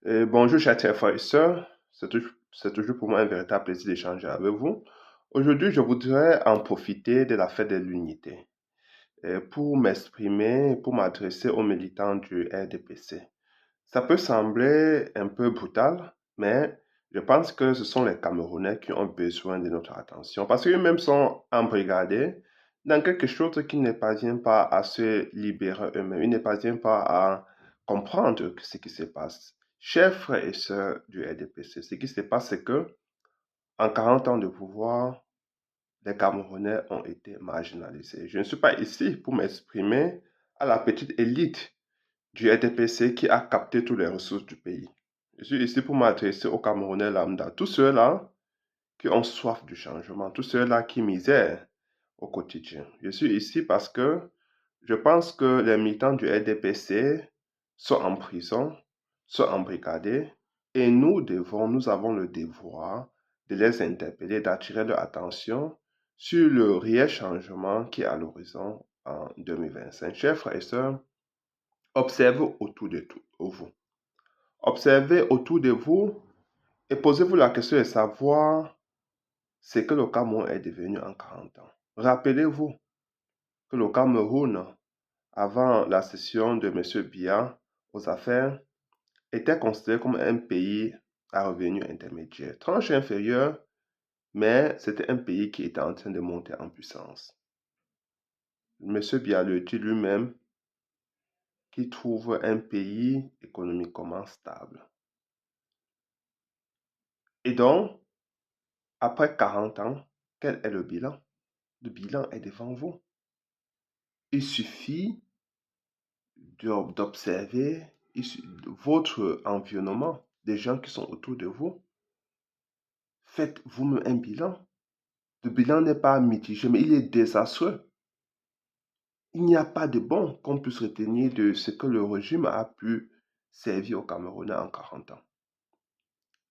Bonjour, chers frères et sœurs. C'est toujours pour moi un véritable plaisir d'échanger avec vous. Aujourd'hui, je voudrais en profiter de la fête de l'unité pour m'exprimer, pour m'adresser aux militants du RDPC. Ça peut sembler un peu brutal, mais je pense que ce sont les Camerounais qui ont besoin de notre attention parce qu'eux-mêmes sont embrigadés dans quelque chose qui ne parvient pas à se libérer eux-mêmes. Ils ne parviennent pas à comprendre ce qui se passe. Chers frères et sœurs du RDPC, ce qui se passe, c'est que en 40 ans de pouvoir, les Camerounais ont été marginalisés. Je ne suis pas ici pour m'exprimer à la petite élite du RDPC qui a capté toutes les ressources du pays. Je suis ici pour m'adresser aux Camerounais lambda, tous ceux-là qui ont soif du changement, tous ceux-là qui misèrent au quotidien. Je suis ici parce que je pense que les militants du RDPC sont en prison, sont embrigadés, et nous avons le devoir de les interpeller, d'attirer leur attention sur le réel changement qui est à l'horizon en 2025. Chers frères et sœurs, observez autour de vous. Observez autour de vous et posez-vous la question de savoir ce que le Cameroun est devenu en 40 ans. Rappelez-vous que le Cameroun, avant la cession de M. Biya aux affaires, était considéré comme un pays à revenu intermédiaire, tranche inférieure, mais c'était un pays qui était en train de monter en puissance. M. Biya le dit lui-même qu'il trouve un pays économiquement stable. Et donc, après 40 ans, quel est le bilan? Le bilan est devant vous. Il suffit d'observer votre environnement, des gens qui sont autour de vous. Faites vous-même un bilan. Le bilan n'est pas mitigé, mais il est désastreux. Il n'y a pas de bon qu'on puisse retenir de ce que le régime a pu servir aux Camerounais en 40 ans.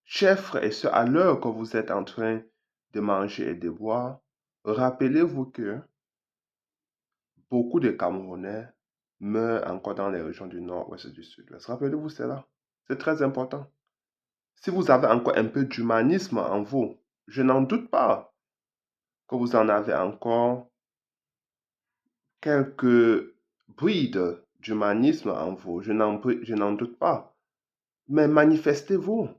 Chers frères et sœurs, à l'heure que vous êtes en train de manger et de boire, rappelez-vous que beaucoup de Camerounais meurent encore dans les régions du nord-ouest et du sud-ouest. Rappelez-vous cela. C'est très important. Si vous avez encore un peu d'humanisme en vous, je n'en doute pas que vous en avez encore quelques brides d'humanisme en vous. Je n'en doute pas. Mais manifestez-vous.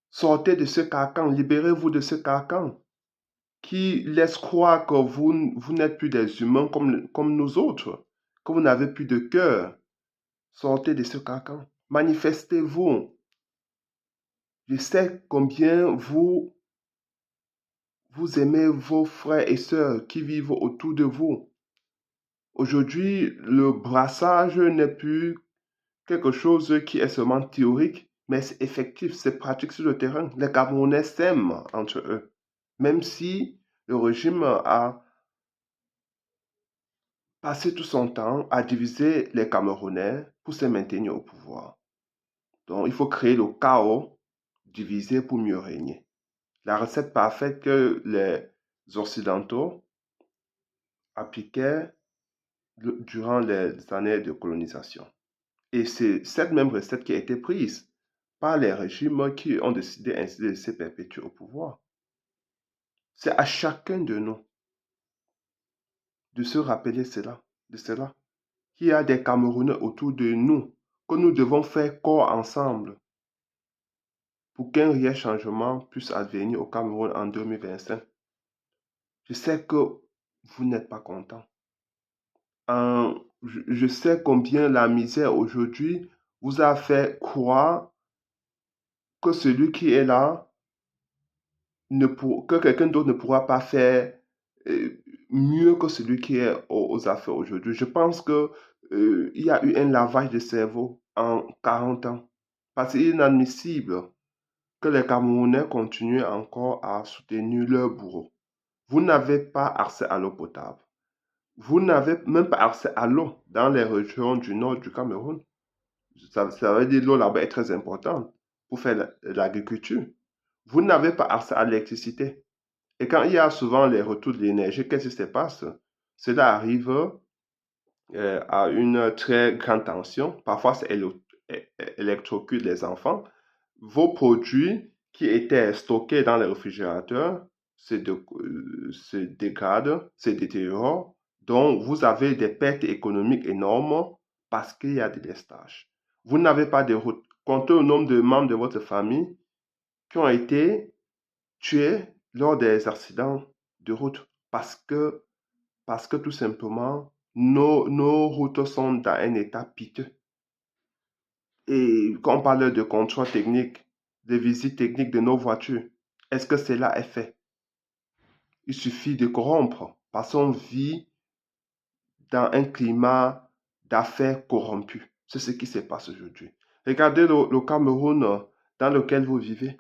Sortez de ce carcan, libérez-vous de ce carcan qui laisse croire que vous n'êtes plus des humains comme nous autres, que vous n'avez plus de cœur. Sortez de ce carcan. Manifestez-vous. Je sais combien vous aimez vos frères et sœurs qui vivent autour de vous. Aujourd'hui, le brassage n'est plus quelque chose qui est seulement théorique, mais c'est effectif, c'est pratique sur le terrain. Les Camerounais s'aiment entre eux, même si le régime a passé tout son temps à diviser les Camerounais pour se maintenir au pouvoir. Donc, il faut créer le chaos, diviser pour mieux régner. La recette parfaite que les Occidentaux appliquaient durant les années de colonisation. Et c'est cette même recette qui a été prise par les régimes qui ont décidé ainsi de se perpétuer au pouvoir. C'est à chacun de nous de se rappeler de cela, qu'il y a des Camerounais autour de nous, que nous devons faire corps ensemble pour qu'un réel changement puisse advenir au Cameroun en 2025. Je sais que vous n'êtes pas content. Je sais combien la misère aujourd'hui vous a fait croire que celui qui est là, que quelqu'un d'autre ne pourra pas faire euh, mieux que celui qui est aux affaires aujourd'hui. Je pense que, il y a eu un lavage de cerveau en 40 ans. Parce qu'il est inadmissible que les Camerounais continuent encore à soutenir leur bourreau. Vous n'avez pas accès à l'eau potable. Vous n'avez même pas accès à l'eau dans les régions du nord du Cameroun. Ça veut dire que l'eau là-bas est très importante pour faire l'agriculture. Vous n'avez pas accès à l'électricité. Et quand il y a souvent les retours de l'énergie, qu'est-ce qui se passe? Cela arrive à une très grande tension. Parfois, c'est électrocutent les enfants. Vos produits qui étaient stockés dans les réfrigérateurs se dégradent, se détériorent. Donc, vous avez des pertes économiques énormes parce qu'il y a des délestage. Vous n'avez pas de route. Comptez le nombre de membres de votre famille qui ont été tués lors des accidents de route parce que tout simplement, nos routes sont dans un état piteux. Et quand on parle de contrôle technique, de visite technique de nos voitures, est-ce que cela est fait? Il suffit de corrompre parce qu'on vit dans un climat d'affaires corrompues. C'est ce qui se passe aujourd'hui. Regardez le Cameroun dans lequel vous vivez.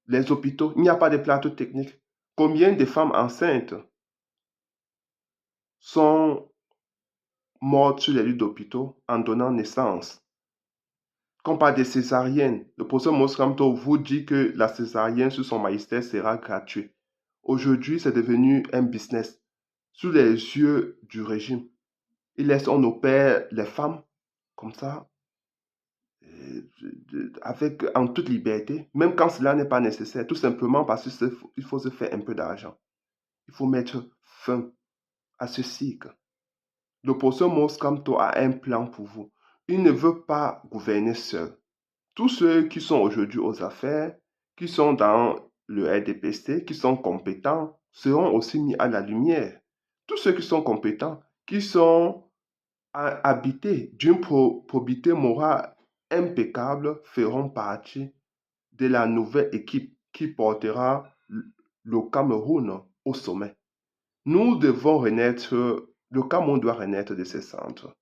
Les hôpitaux, il n'y a pas de plateau technique. Combien de femmes enceintes sont mortes sur les lits d'hôpitaux en donnant naissance? Quand on parle des césariennes, le professeur Mosramto vous dit que la césarienne sur son magistère sera gratuite. Aujourd'hui, c'est devenu un business sous les yeux du régime. On opère les femmes comme ça, en toute liberté, même quand cela n'est pas nécessaire, tout simplement parce qu'il faut se faire un peu d'argent. Il faut mettre fin à ce cycle. Le professeur Moskamto a un plan pour vous. Il ne veut pas gouverner seul. Tous ceux qui sont aujourd'hui aux affaires, qui sont dans le RDPC, qui sont compétents, seront aussi mis à la lumière. Tous ceux qui sont compétents, qui sont habités d'une probité morale impeccable, feront partie de la nouvelle équipe qui portera le Cameroun au sommet. Nous devons renaître, le Cameroun doit renaître de ses centres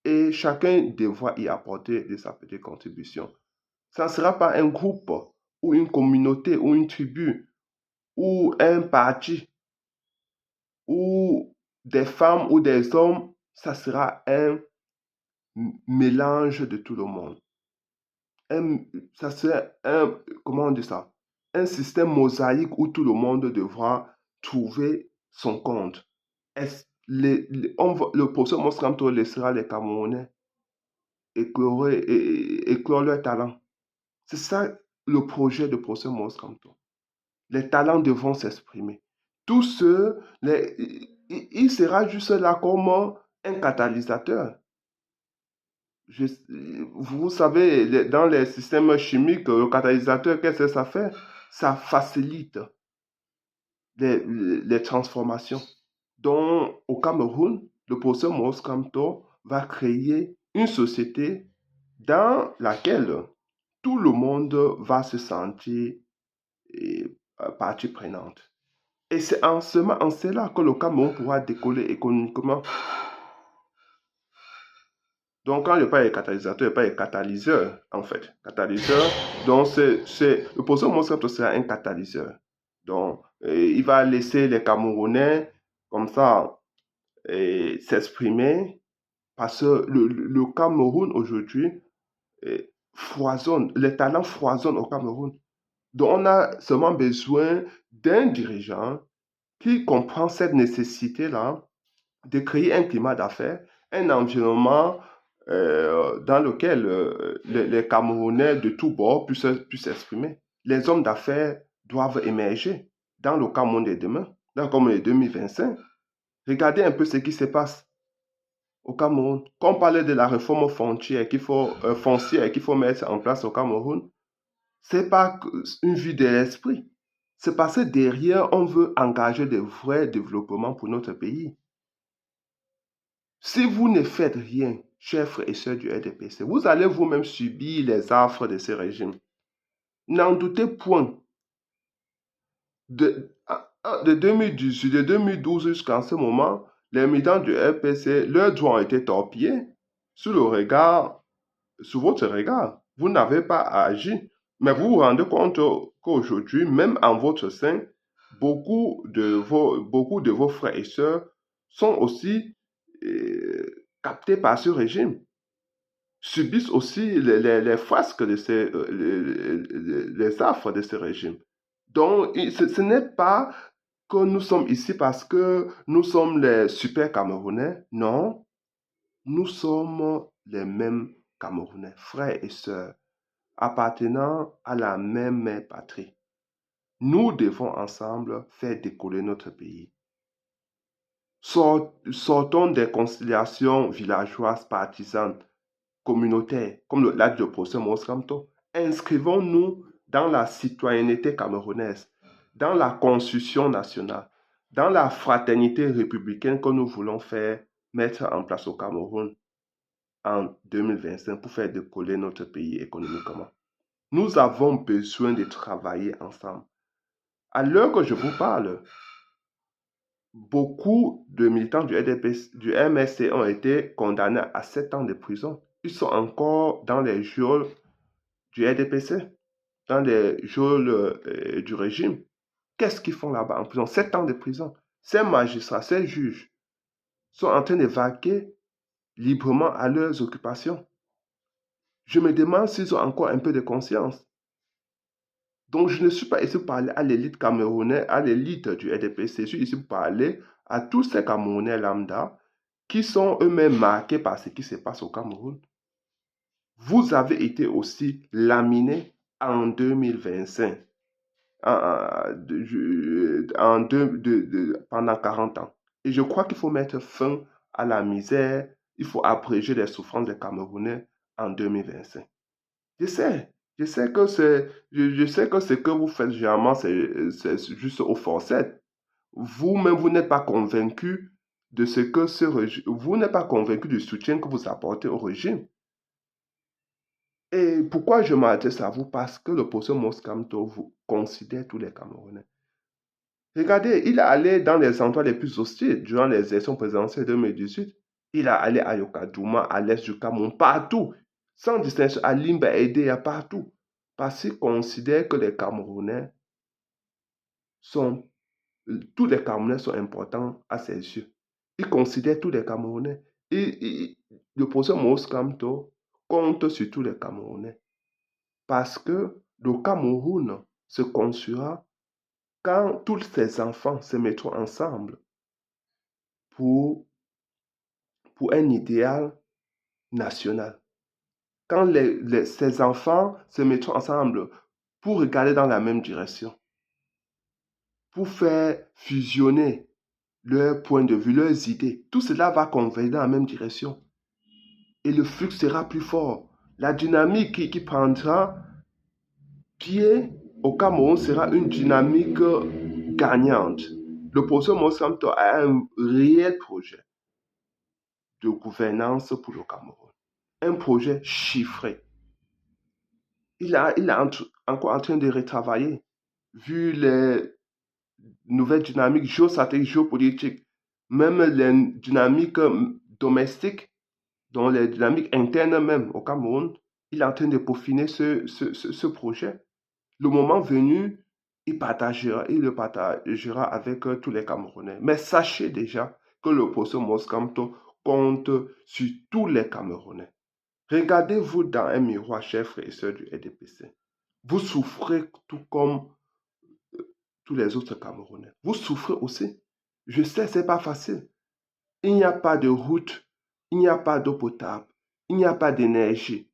et chacun devra y apporter de sa petite contribution. Ça ne sera pas un groupe ou une communauté ou une tribu ou un parti ou des femmes ou des hommes, ça sera un mélange de tout le monde. Ça sera comment on dit ça? Un système mosaïque où tout le monde devra trouver son compte. Le professeur Moskamto laissera les Camerounais éclore leur talent. C'est ça le projet de professeur Moskamto. Les talents devront s'exprimer. Tous ceux, il sera juste là comme un catalyseur. Vous savez, dans les systèmes chimiques, le catalyseur, qu'est-ce que ça fait? Ça facilite les transformations. Donc, au Cameroun, le professeur Maurice Kamto va créer une société dans laquelle tout le monde va se sentir partie prenante. Et c'est en cela que le Cameroun pourra décoller économiquement. Donc, quand je parle de catalyseur, je parle de catalyseur, en fait. Catalyseur, donc le professeur Maurice Kamto sera un catalyseur. Donc, il va laisser les Camerounais comme ça s'exprimer parce que le Cameroun aujourd'hui foisonne, les talents foisonnent au Cameroun. Donc on a seulement besoin d'un dirigeant qui comprend cette nécessité-là de créer un climat d'affaires, un environnement dans lequel les Camerounais de tous bords puissent s'exprimer. Les hommes d'affaires doivent émerger dans le Cameroun de demain, dans le Cameroun de 2025. Regardez un peu ce qui se passe au Cameroun. Quand on parlait de la réforme foncière qu'il faut mettre en place au Cameroun, c'est pas une vue de l'esprit. C'est parce que derrière, on veut engager de vrais développements pour notre pays. Si vous ne faites rien, chers frères et sœurs du RDPC, vous allez vous-même subir les affres de ce régime. N'en doutez point. De 2018, de 2012 jusqu'à ce moment, les militants du RPC, leurs droits ont été torpillés sous votre regard. Vous n'avez pas agi. Mais vous vous rendez compte qu'aujourd'hui, même en votre sein, beaucoup de vos frères et sœurs sont aussi captés par ce régime, subissent aussi les frasques de les affres de ce régime. Donc, ce n'est pas que nous sommes ici parce que nous sommes les super Camerounais. Non, nous sommes les mêmes Camerounais, frères et sœurs, appartenant à la même mère patrie. Nous devons ensemble faire décoller notre pays. Sortons des conciliations villageoises, partisanes, communautaires, comme l'a dit le professeur Maurice Kamto. Inscrivons-nous dans la citoyenneté camerounaise, dans la constitution nationale, dans la fraternité républicaine que nous voulons faire mettre en place au Cameroun en 2025 pour faire décoller notre pays économiquement. Nous avons besoin de travailler ensemble. À l'heure que je vous parle, beaucoup de militants du MSC ont été condamnés à 7 ans de prison. Ils sont encore dans les geôles du RDPC, dans les geôles du régime. Qu'est-ce qu'ils font là-bas en prison? 7 ans de prison. Ces magistrats, ces juges sont en train de vaquer librement à leurs occupations. Je me demande s'ils ont encore un peu de conscience. Donc, je ne suis pas ici pour parler à l'élite camerounaise, à l'élite du RDPC. Je suis ici pour parler à tous ces Camerounais lambda qui sont eux-mêmes marqués par ce qui se passe au Cameroun. Vous avez été aussi laminés en 2025, pendant 40 ans. Et je crois qu'il faut mettre fin à la misère, il faut abréger les souffrances des Camerounais en 2025. Je sais, je sais que ce que vous faites généralement, c'est juste au forceps. Vous-même, vous n'êtes pas convaincu de ce que ce régime, vous n'êtes pas convaincu du soutien que vous apportez au régime. Et pourquoi je m'adresse à vous? Parce que le professeur Moskamto vous considère tous les Camerounais. Regardez, il est allé dans les endroits les plus hostiles durant les élections présidentielles de 2018. Il est allé à Yokadouma, à l'est du Cameroun, partout, sans distinction, à Limba, Edea, partout. Parce qu'il considère que les Camerounais sont, tous les Camerounais sont importants à ses yeux. Il considère tous les Camerounais. Le professeur Maurice Kamto compte sur tous les Camerounais. Parce que le Cameroun se construira quand tous ces enfants se mettront ensemble pour, pour un idéal national. Quand ces enfants se mettront ensemble pour regarder dans la même direction, pour faire fusionner leurs points de vue, leurs idées, tout cela va converger dans la même direction. Et le flux sera plus fort. La dynamique qui prendra pied au Cameroun sera une dynamique gagnante. Le professeur Monsanto a un réel projet de gouvernance pour le Cameroun. Un projet chiffré. Il est encore en train de retravailler, vu les nouvelles dynamiques géostratégiques, géopolitiques, même les dynamiques domestiques, dont les dynamiques internes même au Cameroun. Il est en train de peaufiner ce projet. Le moment venu, il le partagera avec tous les Camerounais. Mais sachez déjà que le professeur Moskamto compte sur tous les Camerounais. Regardez-vous dans un miroir, chers frères et sœurs du RDPC. Vous souffrez tout comme tous les autres Camerounais. Vous souffrez aussi. Je sais, ce n'est pas facile. Il n'y a pas de route, il n'y a pas d'eau potable, il n'y a pas d'énergie.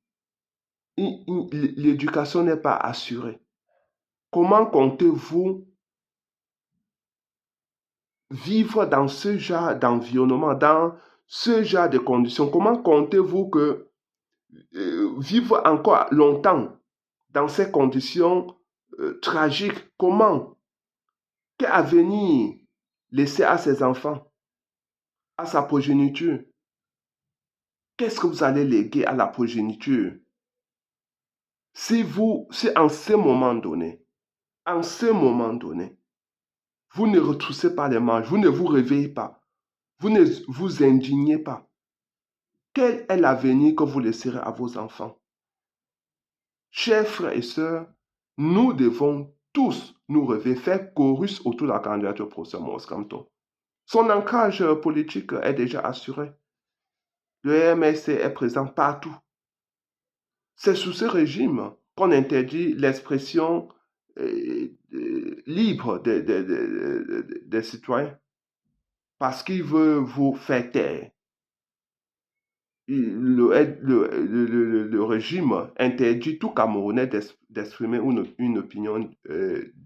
L'éducation n'est pas assurée. Comment comptez-vous vivre dans ce genre d'environnement, dans ce genre de conditions? Comment comptez-vous que vivre encore longtemps dans ces conditions tragiques? Comment? Quel avenir laisser à ses enfants, à sa progéniture? Qu'est-ce que vous allez léguer à la progéniture? Si en ce moment donné, vous ne retroussez pas les manches, vous ne vous réveillez pas, vous ne vous indignez pas, quel est l'avenir que vous laisserez à vos enfants? Chers frères et sœurs, nous devons tous nous réveiller, faire chorus autour de la candidature pour ce Maurice Kamto. Son ancrage politique est déjà assuré. Le MSC est présent partout. C'est sous ce régime qu'on interdit l'expression libre des citoyens parce qu'il veut vous faire taire. Le régime interdit tout Camerounais d'exprimer une opinion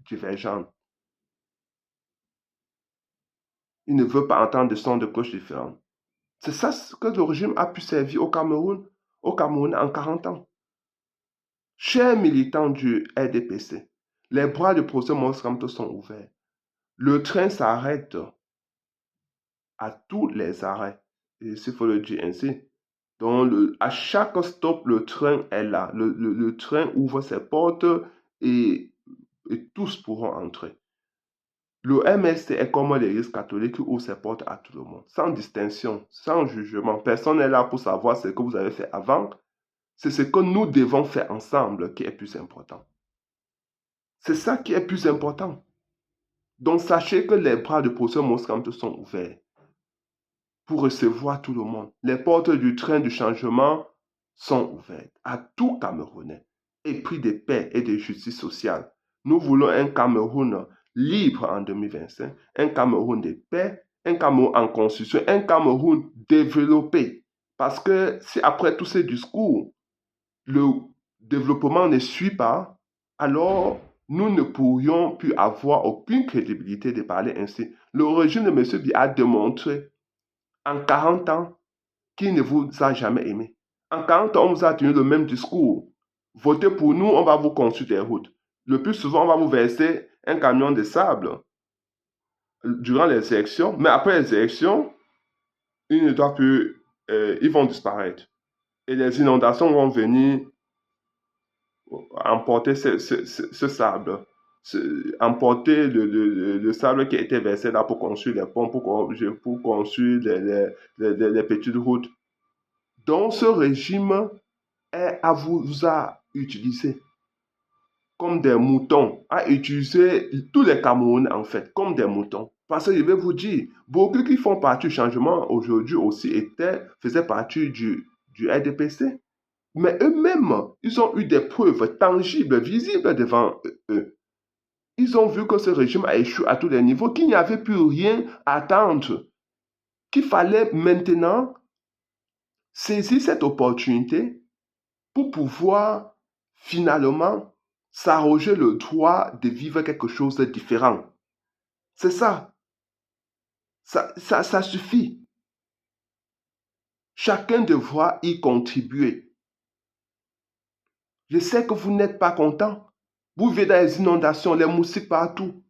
divergente. Il ne veut pas entendre de sons de cloche différents. C'est ça que le régime a pu servir au Cameroun en 40 ans. Chers militants du RDPC, les bras du procès Maurice Kamto sont ouverts. Le train s'arrête à tous les arrêts. Et s'il faut le dire ainsi. Donc, à chaque stop, le train est là. Le train ouvre ses portes et, et tous pourront entrer. Le MST est comme l'Église catholique qui ouvre ses portes à tout le monde, sans distinction, sans jugement. Personne n'est là pour savoir ce que vous avez fait avant. C'est ce que nous devons faire ensemble qui est plus important. C'est ça qui est plus important. Donc, sachez que les bras du professeur Moskamto sont ouverts pour recevoir tout le monde. Les portes du train du changement sont ouvertes à tout Camerounais, épris de paix et de justice sociale. Nous voulons un Cameroun libre en 2025, un Cameroun de paix, un Cameroun en constitution, un Cameroun développé. Parce que si après tous ces discours, le développement ne suit pas, alors nous ne pourrions plus avoir aucune crédibilité de parler ainsi. Le régime de M. Biya a démontré en 40 ans qu'il ne vous a jamais aimé. En 40 ans, on vous a tenu le même discours. Votez pour nous, on va vous construire des routes. Le plus souvent, on va vous verser un camion de sable durant les élections, mais après les élections, ils ne doivent plus, ils vont disparaître. Et les inondations vont venir emporter ce sable, emporter le sable qui a été versé là pour construire les ponts, pour construire les petites routes. Donc ce régime vous a utilisé comme des moutons, a utilisé tous les Camerounais en fait comme des moutons. Parce que je vais vous dire, beaucoup qui font partie du changement aujourd'hui aussi faisaient partie du RDPC. Mais eux-mêmes, ils ont eu des preuves tangibles, visibles devant eux. Ils ont vu que ce régime a échoué à tous les niveaux, qu'il n'y avait plus rien à attendre, qu'il fallait maintenant saisir cette opportunité pour pouvoir finalement s'arroger le droit de vivre quelque chose de différent. C'est ça. Ça suffit. Chacun devra y contribuer. Je sais que vous n'êtes pas content. Vous vivez dans les inondations, les moustiques partout.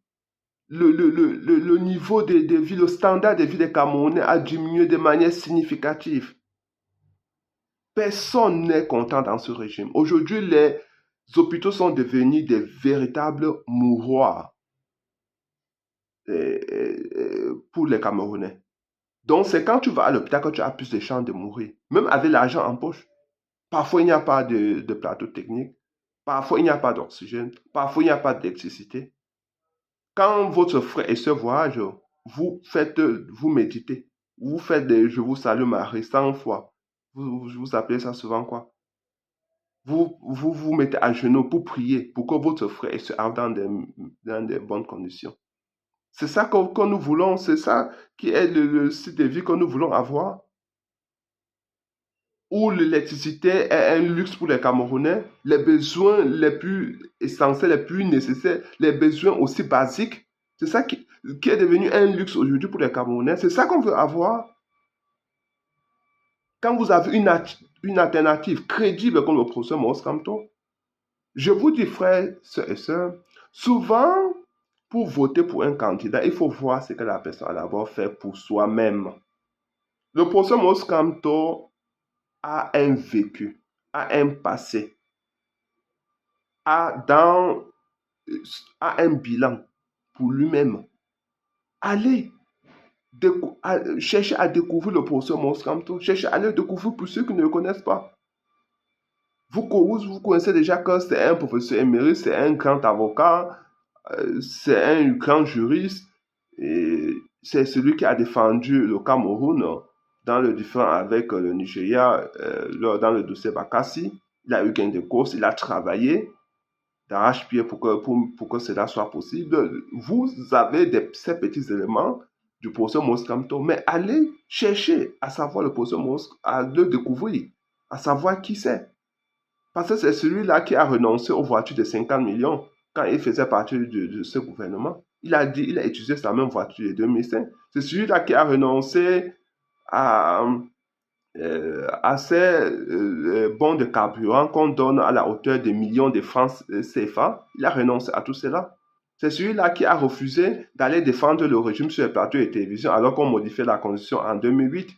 Le niveau de vie, le standard de vie des Camerounais a diminué de manière significative. Personne n'est content dans ce régime. Aujourd'hui, les hôpitaux sont devenus des véritables mouroirs pour les Camerounais. Donc, c'est quand tu vas à l'hôpital que tu as plus de chances de mourir, même avec l'argent en poche. Parfois, il n'y a pas de plateau technique. Parfois, il n'y a pas d'oxygène. Parfois, il n'y a pas d'électricité. Quand votre frère et soeur voyagent, vous méditez. Vous faites des je vous salue Marie 100 fois. Vous appelez ça souvent quoi? Vous mettez à genoux pour prier, pour que votre frère et soeur aillent dans des bonnes conditions. C'est ça que nous voulons, c'est ça qui est le style de vie que nous voulons avoir. Où l'électricité est un luxe pour les Camerounais, les besoins les plus essentiels, les plus nécessaires, les besoins aussi basiques, c'est ça qui est devenu un luxe aujourd'hui pour les Camerounais. C'est ça qu'on veut avoir. Quand vous avez une alternative crédible comme le professeur Maurice Kamto, je vous dis, frères, soeurs et sœurs, souvent, pour voter pour un candidat, il faut voir ce que la personne a d'abord fait pour soi-même. Le professeur Maurice Kamto a un vécu, a un passé, a un bilan pour lui-même. Allez chercher à découvrir le professeur Maurice Kamto, chercher à le découvrir pour ceux qui ne le connaissent pas. Vous connaissez déjà que c'est un professeur émérite, c'est un grand avocat, c'est un grand juriste, et c'est celui qui a défendu le Cameroun dans le différend avec le Nigeria, dans le dossier Bakassi. Il a eu gain de cause, il a travaillé d'arrache-pied pour que cela soit possible. Vous avez ces petits éléments du professeur Maurice Kamto, mais allez chercher à savoir le professeur Maurice, à le découvrir, à savoir qui c'est. Parce que c'est celui-là qui a renoncé aux voitures de 50 millions quand il faisait partie de ce gouvernement. Il a dit, il a utilisé sa même voiture de 2005. C'est celui-là qui a renoncé à, à ces bons de carburant qu'on donne à la hauteur de millions de francs CFA. Il a renoncé à tout cela. C'est celui-là qui a refusé d'aller défendre le régime sur les plateaux de télévision alors qu'on modifiait la constitution en 2008.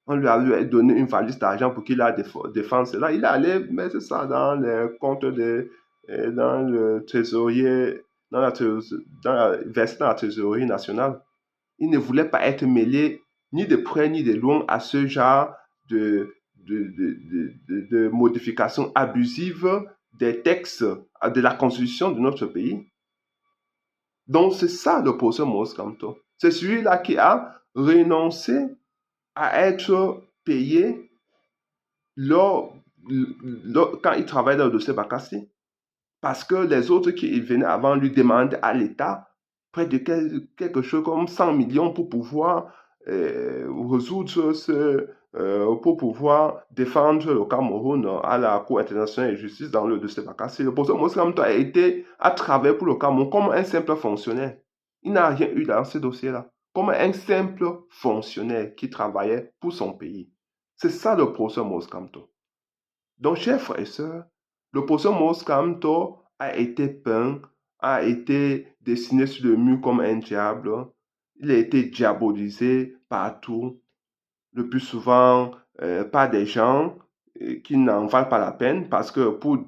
On lui a donné une valise d'argent pour qu'il a défendu cela. Il allait mettre ça dans les comptes dans le trésorier, verser dans la trésorerie nationale. Il ne voulait pas être mêlé ni de près ni de loin à ce genre de, de modifications abusives des textes de la constitution de notre pays. Donc, c'est ça le professeur Maurice Kamto. C'est celui-là qui a renoncé à être payé quand il travaillait dans le dossier Bakassi. Parce que les autres qui venaient avant lui demandaient à l'État près de quelque chose comme 100 millions pour pouvoir résoudre pour pouvoir défendre le Cameroun à la Cour internationale de justice dans le dossier Bakassi. Le professeur Maurice Kamto a travaillé pour le Cameroun comme un simple fonctionnaire. Il n'a rien eu dans ce dossier-là. Comme un simple fonctionnaire qui travaillait pour son pays. C'est ça le professeur Maurice Kamto. Donc, chers frères et sœurs, le professeur Maurice Kamto a été peint, a été dessiné sur le mur comme un diable. Il a été diabolisé partout, le plus souvent par des gens qui n'en valent pas la peine parce que pour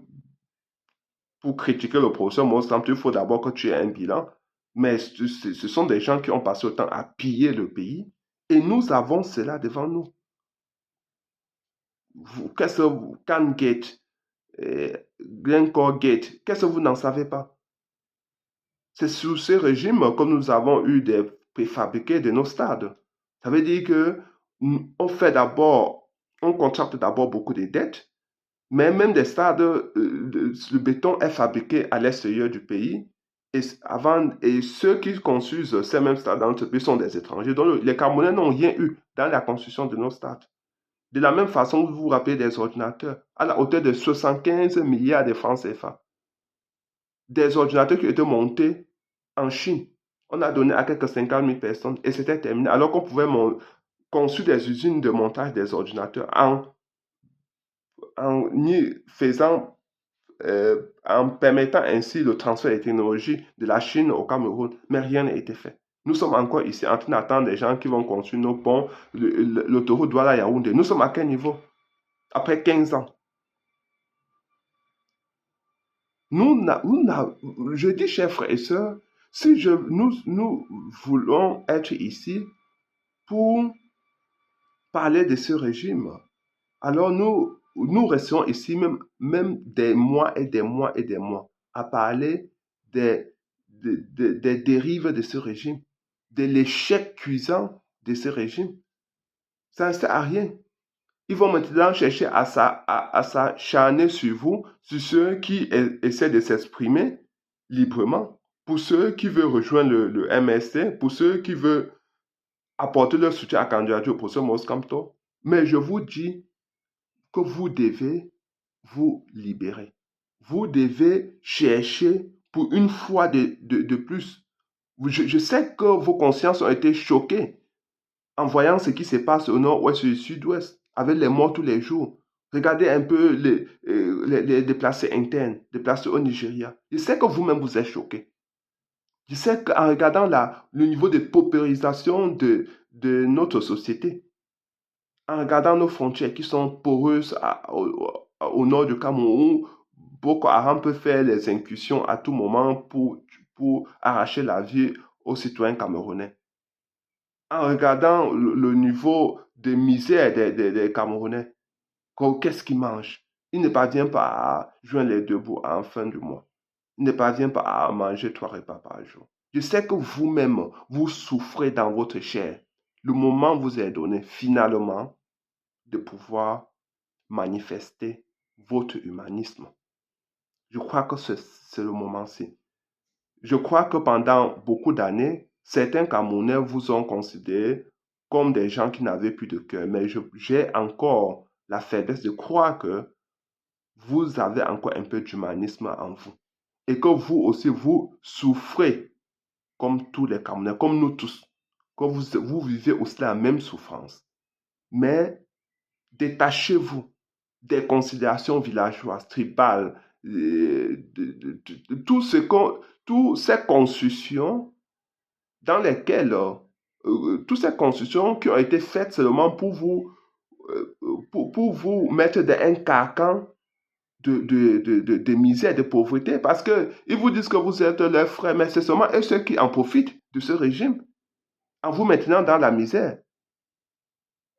critiquer le professeur Maurice Kamto, il faut d'abord que tu aies un bilan. Mais ce sont des gens qui ont passé le temps à piller le pays et nous avons cela devant nous. Qu'est-ce que Kangate, Glencore Gate, qu'est-ce que vous n'en savez pas? C'est sous ce régime que nous avons eu des préfabriqués de nos stades. Ça veut dire que on contracte d'abord beaucoup de dettes, mais même des stades, le béton est fabriqué à l'extérieur du pays. Et ceux qui construisent ces mêmes stades dans notre pays sont des étrangers. Donc les Camerounais n'ont rien eu dans la construction de nos stades. De la même façon, vous vous rappelez des ordinateurs à la hauteur de 75 milliards de francs CFA. Des ordinateurs qui étaient montés en Chine. On a donné à quelques 50 000 personnes et c'était terminé. Alors qu'on pouvait construire des usines de montage des ordinateurs en permettant ainsi le transfert des technologies de la Chine au Cameroun. Mais rien n'a été fait. Nous sommes encore ici en train d'attendre des gens qui vont construire nos ponts, l'autoroute Douala-Yaoundé. Nous sommes à quel niveau? Après 15 ans. Je dis, chers frères et sœurs, si nous voulons être ici pour parler de ce régime, alors nous restons ici même des mois et des mois et des mois à parler des dérives de ce régime, de l'échec cuisant de ce régime. Ça ne sert à rien. Ils vont maintenant chercher à s'acharner sur vous, sur ceux qui essaient de s'exprimer librement, pour ceux qui veulent rejoindre le MST, pour ceux qui veulent apporter leur soutien à la candidature au professeur Maurice Kamto. Mais je vous dis que vous devez vous libérer. Vous devez chercher pour une fois de plus. Je sais que vos consciences ont été choquées en voyant ce qui se passe au nord-ouest et au sud-ouest, avec les morts tous les jours. Regardez un peu les déplacés internes, déplacés au Nigeria. Je sais que vous-même vous êtes choqués. Je sais qu'en regardant le niveau de paupérisation de notre société, en regardant nos frontières qui sont poreuses au nord du Cameroun, Boko Haram peut faire les incursions à tout moment pour arracher la vie aux citoyens camerounais. En regardant le niveau de misère des Camerounais, qu'est-ce qu'ils mangent? Ils ne parviennent pas à joindre les deux bouts en fin du mois. Ils ne parviennent pas à manger 3 repas par jour. Je sais que vous-même, vous souffrez dans votre chair. Le moment vous est donné, finalement, de pouvoir manifester votre humanisme. Je crois que c'est le moment-ci. Je crois que pendant beaucoup d'années, certains Camerounais vous ont considéré comme des gens qui n'avaient plus de cœur. Mais j'ai encore la faiblesse de croire que vous avez encore un peu d'humanisme en vous. Et que vous aussi, vous souffrez comme tous les Camerounais, comme nous tous. Que vous vivez aussi la même souffrance. Mais détachez-vous des considérations villageoises, tribales, toutes ces constructions dans lesquelles, toutes ces constructions qui ont été faites seulement pour vous mettre dans un carcan de misère, de pauvreté, parce qu'ils vous disent que vous êtes leurs frères, mais c'est seulement eux ceux qui en profitent de ce régime, en vous maintenant dans la misère.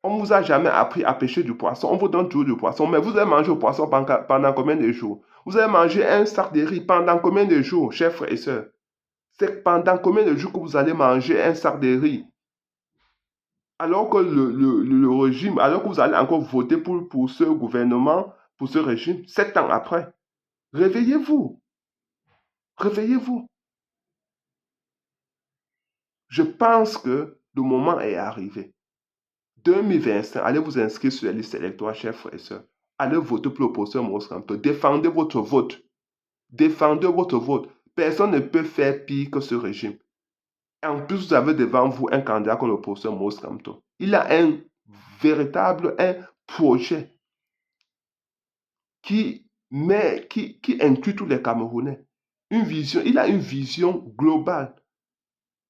On ne vous a jamais appris à pêcher du poisson. On vous donne toujours du poisson. Mais vous allez manger le poisson pendant combien de jours? Vous allez manger un sac de riz pendant combien de jours, chers frères et sœurs? C'est pendant combien de jours que vous allez manger un sac de riz? Alors que le régime, alors que vous allez encore voter pour ce gouvernement, pour ce régime, 7 ans après. Réveillez-vous. Réveillez-vous. Je pense que le moment est arrivé. 2025, allez vous inscrire sur les listes électorales, chers frères et sœurs. Allez voter pour l'opposition Maurice Kamto. Défendez votre vote. Défendez votre vote. Personne ne peut faire pire que ce régime. Et en plus, vous avez devant vous un candidat comme l'opposition Maurice Kamto. Il a un projet qui inclut tous les Camerounais. Il a une vision globale,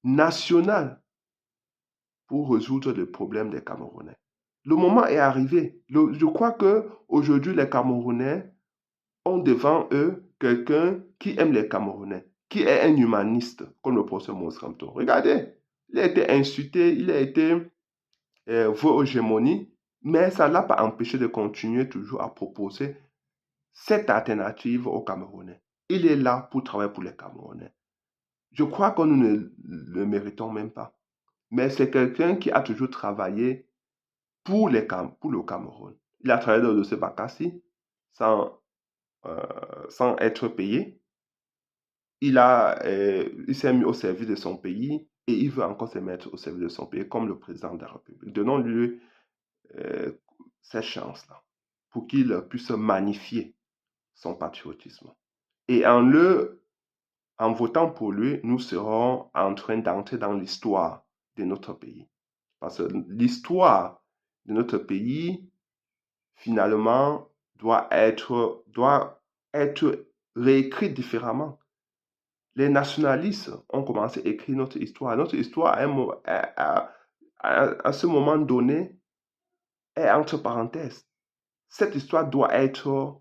nationale, pour résoudre les problèmes des Camerounais. Le moment est arrivé. Je crois qu'aujourd'hui, les Camerounais ont devant eux quelqu'un qui aime les Camerounais, qui est un humaniste, comme le professeur Maurice Kamto. Regardez, il a été insulté, il a été voué aux gémonies, mais ça ne l'a pas empêché de continuer toujours à proposer cette alternative aux Camerounais. Il est là pour travailler pour les Camerounais. Je crois que nous ne le méritons même pas. Mais c'est quelqu'un qui a toujours travaillé pour le Cameroun. Il a travaillé dans le dossier Bakassi sans être payé. Il s'est mis au service de son pays et il veut encore se mettre au service de son pays comme le président de la République. Donnons-lui cette chance-là pour qu'il puisse magnifier son patriotisme. Et en votant pour lui, nous serons en train d'entrer dans l'histoire de notre pays. Parce que l'histoire de notre pays, finalement, doit être réécrite différemment. Les nationalistes ont commencé à écrire notre histoire. Notre histoire, à ce moment donné, est entre parenthèses. Cette histoire doit être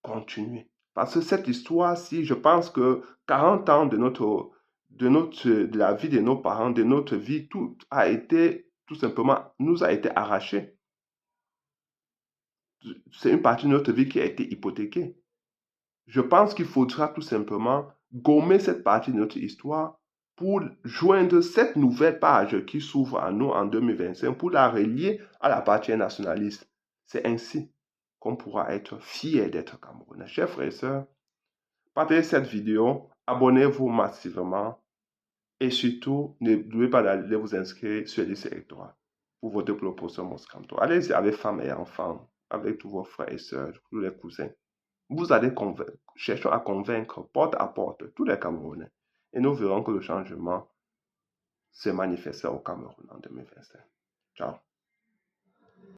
continuée. Parce que cette histoire-ci, je pense que 40 ans de la vie de nos parents, de notre vie, tout simplement, nous a été arraché. C'est une partie de notre vie qui a été hypothéquée. Je pense qu'il faudra tout simplement gommer cette partie de notre histoire pour joindre cette nouvelle page qui s'ouvre à nous en 2025 pour la relier à la partie nationaliste. C'est ainsi qu'on pourra être fier d'être Camerounais. Chers frères et sœurs, partagez cette vidéo, abonnez-vous massivement et surtout, n'oubliez pas d'aller vous inscrire sur les listes électorales pour voter pour l'opposition Maurice Kamto. Allez-y avec femmes et enfants, avec tous vos frères et sœurs, tous les cousins. Vous allez chercher à convaincre porte à porte tous les Camerounais. Et nous verrons que le changement se manifestera au Cameroun en 2025. Ciao.